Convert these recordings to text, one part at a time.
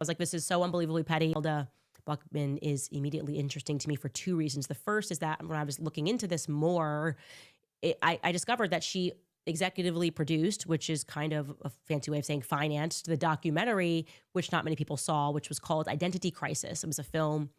was like, this is so unbelievably petty. Nelda Buckman is immediately interesting to me for two reasons. The first is that when I was looking into this more, I discovered that she executively produced, which is kind of a fancy way of saying financed, the documentary, which not many people saw, which was called Identity Crisis. It was a film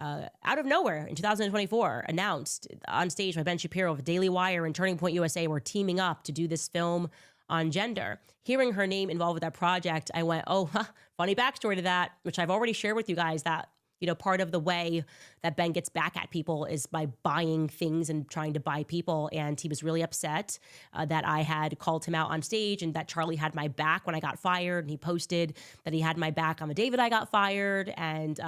out of nowhere in 2024, announced on stage by Ben Shapiro of Daily Wire and Turning Point USA were teaming up to do this film on gender. Hearing her name involved with that project, I went, oh, huh, funny backstory to that, which I've already shared with you guys, that part of the way that Ben gets back at people is by buying things and trying to buy people. And he was really upset that I had called him out on stage and that Charlie had my back when I got fired. And he posted that he had my back on the day that I got fired and,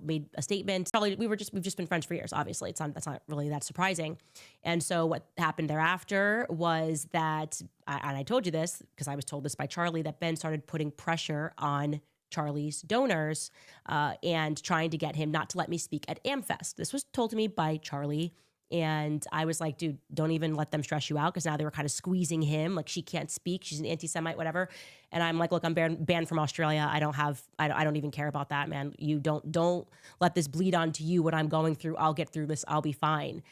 made a statement. Probably we've just been friends for years, obviously. That's not really that surprising. And so what happened thereafter was that, and I told you this because I was told this by Charlie, that Ben started putting pressure on Charlie's donors and trying to get him not to let me speak at AmFest. This was told to me by Charlie. And I was like, dude, don't even let them stress you out, because now they were kind of squeezing him. Like, she can't speak. She's an anti-Semite, whatever. And I'm like, look, I'm banned from Australia. I don't even care about that, man. You don't let this bleed onto you. What I'm going through, I'll get through this. I'll be fine.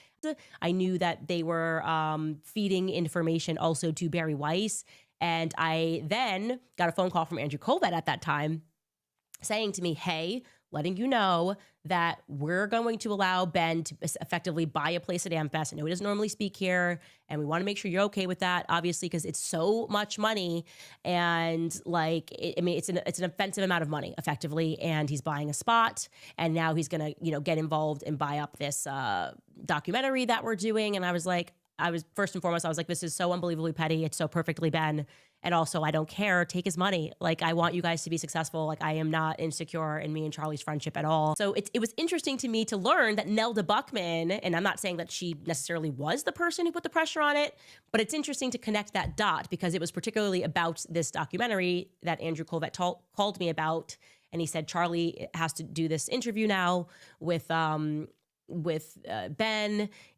I knew that they were feeding information also to Barry Weiss. And I then got a phone call from Andrew Colvett at that time saying to me, hey, letting you know that we're going to allow Ben to effectively buy a place at AmFest. I know he doesn't normally speak here, and we want to make sure you're okay with that, obviously, because it's so much money. And it's an offensive amount of money, effectively. And he's buying a spot, and now he's going to, get involved and buy up this documentary that we're doing. And I was first and foremost, I was like, this is so unbelievably petty. It's so perfectly Ben. And also, I don't care. Take his money. Like, I want you guys to be successful. Like, I am not insecure in me and Charlie's friendship at all. So it was interesting to me to learn that Nelda Buckman, and I'm not saying that she necessarily was the person who put the pressure on it, but it's interesting to connect that dot, because it was particularly about this documentary that Andrew Colvett called me about. And he said, Charlie has to do this interview now with Ben,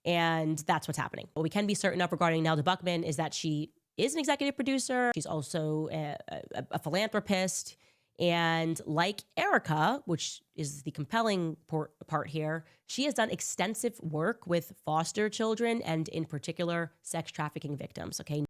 and that's what's happening. What we can be certain of regarding Nelda Buckman is that she is an executive producer. She's also a philanthropist. And like Erica, which is the compelling part here, she has done extensive work with foster children and in particular sex trafficking victims. Okay.